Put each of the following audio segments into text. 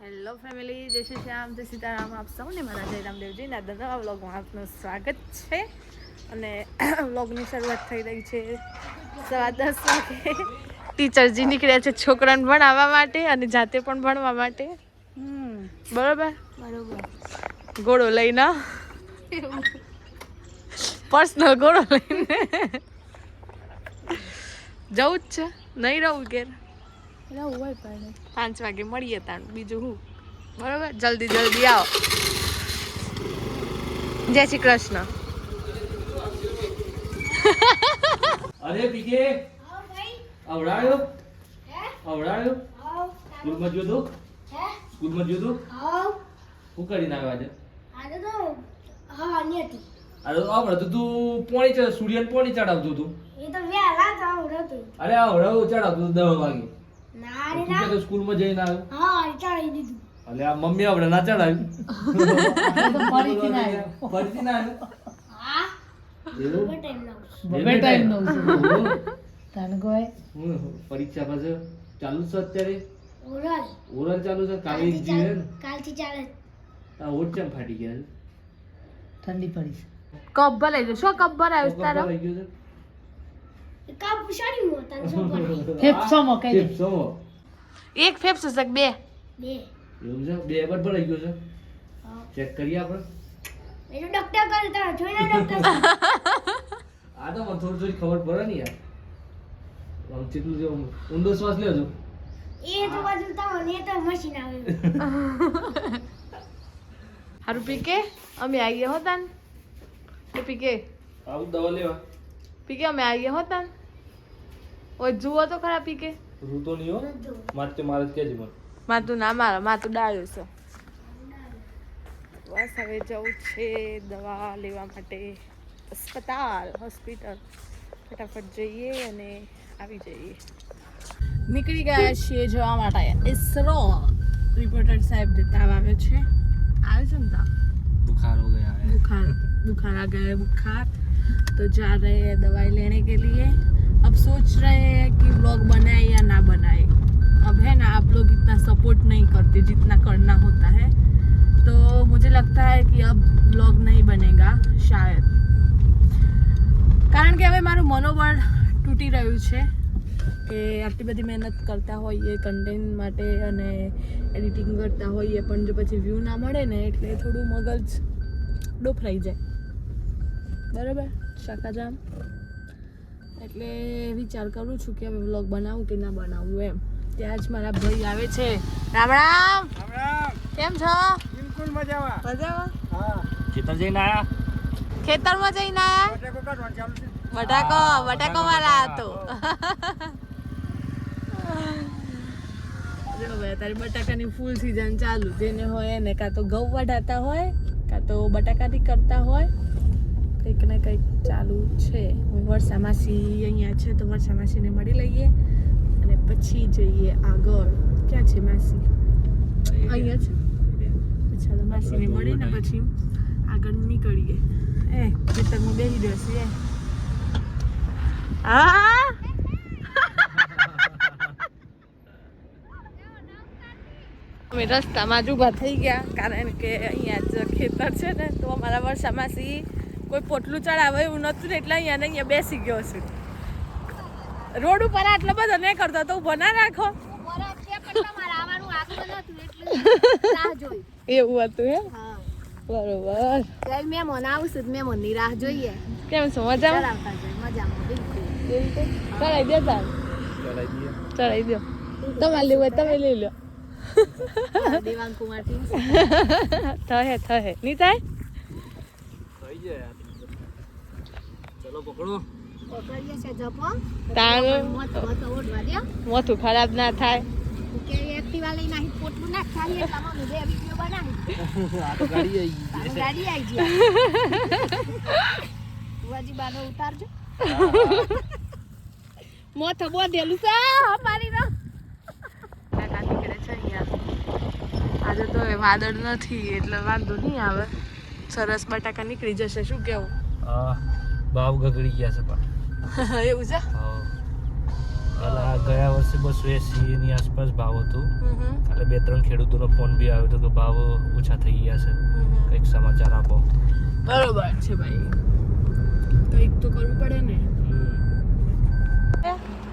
Hello family, જય શ્રી શ્યામ, જય સીતારામ. આપ સૌને મારા જય રામદેવજી ના નવા વ્લોગમાં આપનું સ્વાગત છે. અને વ્લોગની શરૂઆત થઈ રહી છે 10:15 વાગે. ટીચરજી નીકળ્યા છે છોકરાને ભણાવવા માટે અને જાતે પણ ભણવા માટે. બરોબર ઘોડો લઈને, પર્સનલ ઘોડો લઈને જવું જ છે, નહીં રહું ઘેર. 5 વાગે મળીએ તાણ, બીજું હું. બરોબર, જલ્દી જલ્દી આવો. જય શ્રી કૃષ્ણ. અરે પીકે આવડાયો સ્કૂલમાં ગયો તો હું કરી નાખ્યો આજે આવડે તો તું પોણી સૂર્યને પોણી ચડાવતું હતું. અરે આવડાવ ચડાવતું 10 વાગે. તો સ્કૂલમાં જઈને આવ્યો. અલે આ મમ્મી આવડે ના ચડાવ્યું. ફરીથી ના પરીક્ષા પાસે ચાલુ છે અત્યારે. ઓરલ ચાલુ છે. કાલે જીવે ને કાલથી ચાલે. આ ઓટ ચમ ફાટી ગયા છે. ઠંડી પડી કપ ભરાઈ ગયો. શું કપ ભરાયો છે તારો? આવી ગયો છે. કાપ પૂછાડી મો તને શું પડે? ફેફસામાં કઈ દે. ફેફસામાં. એક ફેફસું છે બે? બે. એવું છે. બે વાર ભરાઈ ગયો છે. ચેક કરીએ આપણે. એ તો ડોક્ટર કરતા જોઈને ડોક્ટર. આ તો મને થોડી ખબર પડે ને યાર. આમ કેટલું છે ઊંડો શ્વાસ લેજો. એ તો બાજુ તો ને તો મશીન આવે. હારું પીકે, અમે આવીએ હોતા ને. એ પીકે આવું દવા લેવા. પીકે અમે આવીએ હોતા ને. ઓય જુઓ તો ખરા પીકે. રૂતો નહીં હો. મારે જ કહેજે મને. માતું ના મારા, માતું ડાળ્યું છે. બસ હવે જવું છે દવા લેવા માટે अस्पताल હોસ્પિટલ. ફટાફટ જઈએ અને આવી જઈએ. નીકળી ગયા છીએ જવા માટે ઇસરો. રિપોર્ટર સાહેબ તાવ આવ્યો છે. આવે છે ને તાવ? बुखार हो गया है. बुखार आ गया है. बुखार तो जा रहे हैं दवाई लेने के लिए. अब सोच रहे हैं कि व्लॉग बनाए या ना बनाए. अब है ना, आप लोग इतना सपोर्ट नहीं करते जितना करना होता है, तो मुझे लगता है कि अब व्लॉग नहीं बनेगा शायद. કારણ કે હવે મારું મનોબળ તૂટી રહ્યું છે કે આટલી બધી મહેનત કરતા હોઈએ કન્ટેન્ટ માટે અને એડિટિંગ કરતા હોઈએ, પણ જો પછી વ્યૂ ના મળે ને એટલે થોડું મગજ ડોફરાઈ જાય. બરાબર શાકાજામ. એટલે વિચાર કરું છું કે હવે વ્લોગ બનાવું કે ના બનાવું એમ. ત્યાં જ મારા ભાઈ આવે છે. રામ રામ. કેમ છો? બિલકુલ મજામાં. મજામાં? હા. ખેતર જઈને આયા. ખેતરમાં જઈને આયા? બટાકો વાળા હતો. જો ભાઈ તારી બટાકાની ફૂલ સીઝન ચાલુ. જેને હોય એને કાં તો ઘઉં વઢાતા હોય, કાં તો બટાકાથી કરતા હોય, કંઈક ને કંઈક ચાલુ છે. વર્ષા માસી અહીંયા છે તો વર્ષા માસીને મળી લઈએ અને પછી જઈએ આગળ. ક્યાં છે માસી? અહીંયા છે. ચાલો માસીને મળીને પછી આગળ નીકળીએ. ખેતરમાં બેસી જશે. હા અમે રસ્તામાં જ ઊભા થઈ ગયા કારણ કે અહીંયા જ ખેતર છે ને, તો અમારા વર્ષા માસી કોઈ પોટલું ચડાવે એવું નહોતું ને એટલે અહીંયા ને અહીંયા બેસી ગયો છે. રોડ ઉપર આટલો બધો નહીં કરતો તો ઊભો ના રાખો. એવું હતું હે? બરોબર. મહેમાન આવશે, મહેમાન ની રાહ જોઈએ. કેમ છો? મજામાં? ચડાઈ દે તાર. ચડાઈ દો. તમારે લેવું હોય તમે લઈ લો. દેવાંગ કુમાર થહે નહીં થાય? થઈ જાય. ચલો પકડો. મોથું ખરાબ ના થાય. આ તો ગાડી આવી ગઈ. ઉતારજો. મોથો બોધેલું છે અમારી નો. કાકા નીકળે છે અહીંયા. આજે તો વાદળ નથી એટલે વાંધો નહીં આવે. સરસ બટાકા નીકળી જશે. શું કેવું? હા ભાવ ગગડી ગયા છે પણ. એવું છે? હા અને ગયા વર્ષે 280 ની આસપાસ ભાવ હતો. હમ. એટલે 2-3 ખેડૂતોનો ફોન બી આવ્યો હતો કે ભાવ ઓછા થઈ ગયા છે. કંઈક સમાચાર આપો. બરોબર છે ભાઈ, કંઈક તો કરવું પડે ને.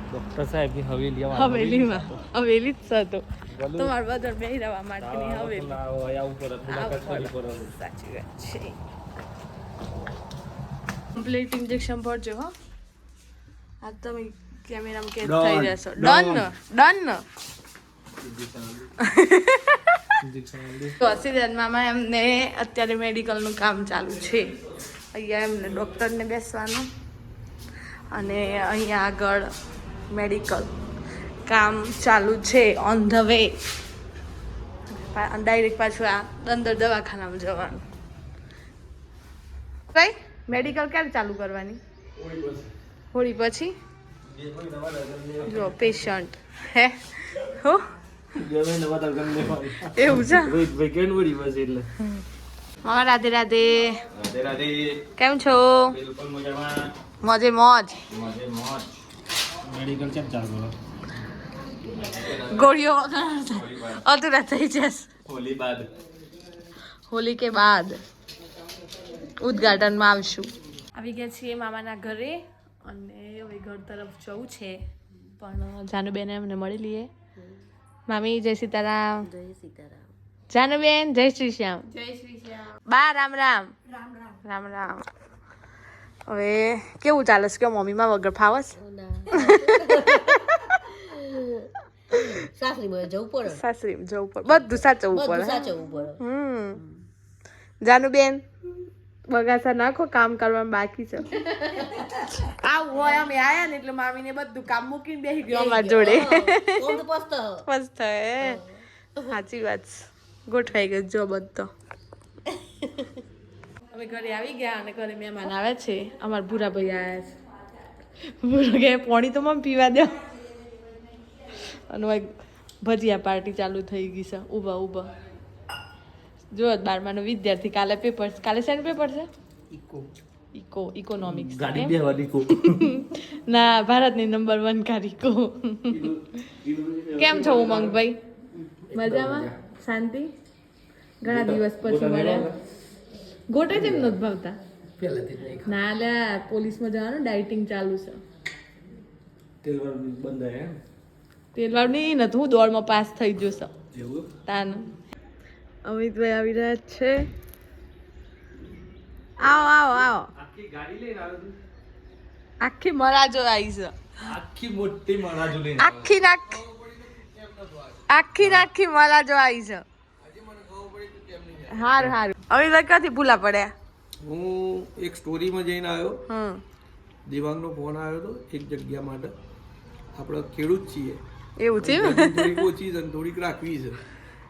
ડોક્ટર સાહેબની હવેલી હવેલીમાં હવેલી જ છે તો મારા બધા બે રહેવા માટેની હવેલી. સાચી વાત છે. કમ્પ્લીટ ઇન્જેક્શન પડજો હો. આ તમે કેમેરામાં કેદ થઈ જશો. ડન તો સિદ્ધાર્થ મામા એમને અત્યારે મેડિકલનું કામ ચાલુ છે. અહીંયા એમને ડૉક્ટરને બેસવાનું અને અહીંયા આગળ મેડિકલ કામ ચાલુ છે ઓન ધ વે. ડાયરેક્ટ પાછું આ અંદર દવાખાનામાં જવાનું. કઈ મેડિકલ ક્યારે ચાલુ કરવાની? હોળી પછી. જો પેશન્ટ હે હો એવું છે. મામા રાધે રાધે. કેમ છો? મોજે મોજ. મેડિકલ કેમ ચાલુ? ગોળીઓ અધૂરા થઈ જશે. હોલી કે બાદ ઉદ્ઘાટનમાં આવશું. આવી ગયા છીએ મામાના ઘરે અને હવે ઘર તરફ જવું છે, પણ જાનુબેન એમને મળી લઈએ. મામી જય સીતારામ. જાનુબેન જય શ્રી શ્યામ. બા રામ રામ. રામ રામ. હવે કેવું ચાલે છે? કે મમ્મીમાં વગર ફાવસ? સાસરીમાં જવું પડે. સાસરીમાં જવું પડે, બધું સાચવવું પડે. જાનુબેન બગાસા નાખો, કામ કરવાનું બાકી છે. આવું હોય અમે આયા ને એટલે મામીને બધું કામ મૂકીને બેસી ગયો અમારી જોડે. સાચી વાત છે. ગોઠવાઈ ગયો જો બધો. અમે ઘરે આવી ગયા અને ઘરે મહેમાન આવે છે. અમારા ભૂરા ભાઈ આવ્યા છે. ભૂરો કે પાણી તો મમ્મી પીવા દો. અને ભજીયા પાર્ટી ચાલુ થઈ ગઈ છે. ઊભા જો 12માનો વિદ્યાર્થી. કાલે પેપર. કાલે શેનું પેપર છે? ઇકોનોમિક્સ. ના, ભારતની નંબર 1 કારીકો. કેમ છો ઉમંગભાઈ? મજામાં? શાંતિ? ઘણા દિવસ પછી મળ્યા. ગોટા કેમ નથી ભાવતા? ના લે, પોલીસમાં જવાનું ડાયટિંગ ચાલુ છે. તેલવાળું નહીં નથી, હું દોડમાં પાસ થઈ જશે. તાનું અમિતભાઈ આવી રહ્યા છે. આવો. આખી મરાજો આવી છે. આખી મોટી મરાજો લઈને આખી મરાજો આવી છે. હારું અમિતભાઈ ક્યાંથી ભૂલા પડ્યા? હું એક સ્ટોરીમાં જઈને આવ્યો. દેવાંગનો ફોન આવ્યો હતો એક જગ્યા માટે. આપણે ખેડૂત છીએ. એવું છે? થોડીક ઓછી છે થોડીક રાખવી છે,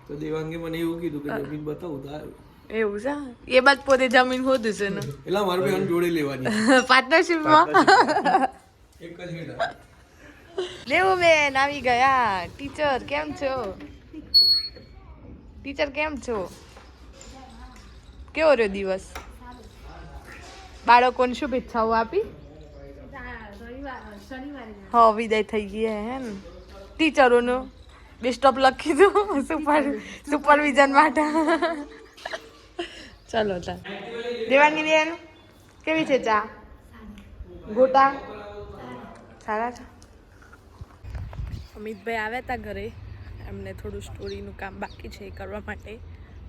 તો દેવાંગે મને એવું કીધું કે જમીન બતાવું તો આવ્યો. એવું છે? એ બાદ પોતે જમીન હોતું છે ને એટલે મારે બહેન જોડે લેવાની પાર્ટનરશિપમાં. એક જ મિનિટ. લેવું બેન આવી ગયા. ટીચર કેમ છો? કેવો રહ્યો દિવસ? બાળકોને શુભેચ્છાઓ આપી? વિદાય થઈ ગઈ હે ને? ટીચરોનું બેસ્ટ ઓફ લખી દો સુપરવિઝન માટે. ચલો દેવાંગી બેન કેવી છે ચા? ગોટા સારા છે. અમિતભાઈ આવ્યા હતા ઘરે. એમને થોડું સ્ટોરીનું કામ બાકી છે એ કરવા માટે.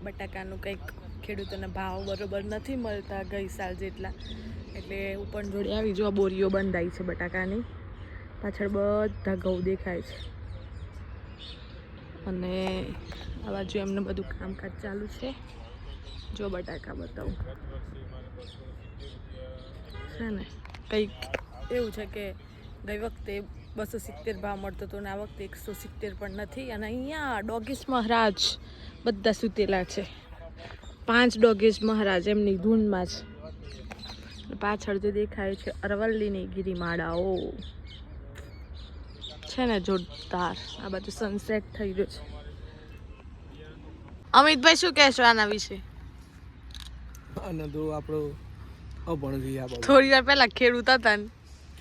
બટાકાનું કંઈક ખેડૂતોને ભાવ બરોબર નથી મળતા ગઈ સાલ જેટલા, એટલે ઉપર જોડે આવી જો બોરીઓ બંધાઈ છે બટાકાની. પાછળ બધા ઘઉં દેખાય છે અને આ બાજુ એમને બધું કામકાજ ચાલુ છે. જો બટાકા બતાવું છે ને, કંઈક એવું છે કે ગઈ વખતે 270 ભાવ મળતો હતો ને આ વખતે 170 પણ નથી. અને અહીંયા ડોગીસ મહારાજ બધા સૂતેલા છે. 5 ડોગીસ મહારાજ એમની ધૂનમાં છે. પાછળ જે દેખાય છે અરવલ્લીની ગિરિમાળાઓ છે ને જોરદાર. આ બાજુ સનસેટ થઈ રહ્યો છે. અમિતભાઈ શું કહેશો આના વિશે? અને તો આપણો અભણ છીએ. થોડી વાર પહેલા ખેડૂત હતા ને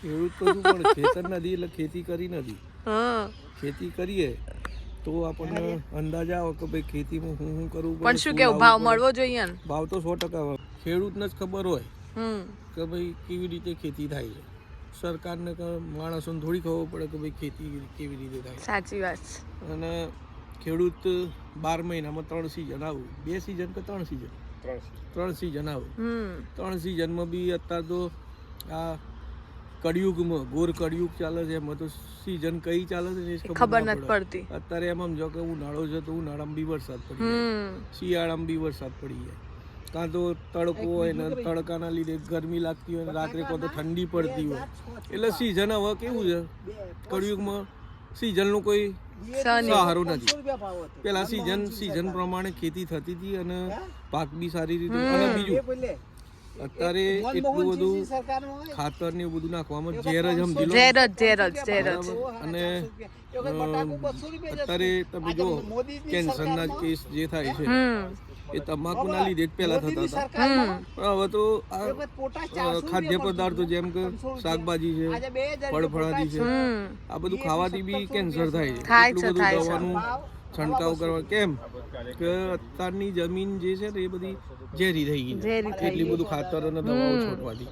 ખેડૂત તો શું પણ ખેતર નથી એટલે ખેતી કરી નથી. હા ખેતી કરીએ તો આપણને અંદાજ આવે કે ભાઈ ખેતીમાં હું કરવું પડે. પણ શું કેવું ભાવ મળવો જોઈએ ને? ભાવ તો 100% ખેડૂતને જ ખબર હોય કે ભાઈ કેવી રીતે ખેતી થાય છે. સરકારને માણસોને થોડી ખબર પડે કે ભાઈ ખેતી કેવી રીતે થાય. સાચી વાત. અને ખેડૂત 12 મહિનામાં 3 સિઝન આવું, 2 સિઝન કે 3 સિઝન? 3 સિઝન આવું. 3 સિઝનમાં બી અત્યારે તો આ કળિયુગમાં ઘોર કળિયુગ ચાલે છે, એમાં તો સિઝન કઈ ચાલે છે એ ખબર નથી પડતી. અત્યારે એમ સમજો કે ઉનાળો છે તો ઉનાળામાં બી વરસાદ પડી જાય, શિયાળામાં બી વરસાદ પડી જાય, કાં તો તડકો હોય ને તડકાના લીધે ગરમી લાગતી હોય ને રાત્રે કાં તો ઠંડી પડતી હોય. એટલે સિઝન હવે કેવું છે કળિયુગમાં સિઝનનું કોઈ સહારો નથી. પેલા સિઝન પ્રમાણે ખેતી થતી હતી અને પાક બી સારી રીતે. અને બીજું અત્યારે એટલું બધું ખાતર ને એવું બધું નાખવામાં ઝેર જ સમજી લો. અને અત્યારે તમે જો કેન્સરના કેસ જે થાય છે એ તમાકુના લીધે જ પહેલા થતા હતા. પણ હવે તો ખાદ્ય પદાર્થો જેમ કે શાકભાજી છે, ફળફળાદી છે, આ બધું ખાવાથી બી કેન્સર થાય છે. એટલું બધું દવાનું છંટકાવ કરવા. કેમ કે અત્યારની જમીન જે છે ને એ બધી ઝેરી થઈ ગઈ, એટલી બધું ખાતર અને દવાઓ છોડવાથી.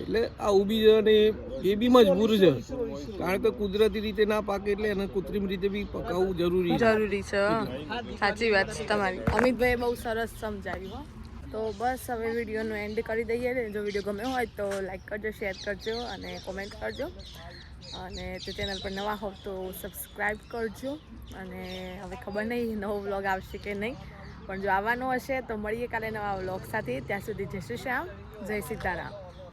એટલે આવું બી છે ને એ બી મજબૂર છે, કારણ કે કુદરતી રીતે ના પાકે એટલે એને કૃત્રિમ રીતે બી પકાવવું જરૂરી છે. સાચી વાત છે તમારી. અમિતભાઈ બહુ સરસ સમજાવ્યું. તો બસ હવે વિડીયોનો એન્ડ કરી દઈએ. જો વિડીયો ગમ્યો હોય તો લાઈક કરજો, શેર કરજો અને કોમેન્ટ કરજો. અને જો ચેનલ પર નવા હોવ તો સબસ્ક્રાઈબ કરજો. અને હવે ખબર નહીં નવો વ્લોગ આવશે કે નહીં, પણ જો આવવાનો હશે તો મળીએ કાલે નવા વ્લોગ સાથે. ત્યાં સુધી જય શ્રી શ્યામ, જય સીતારામ.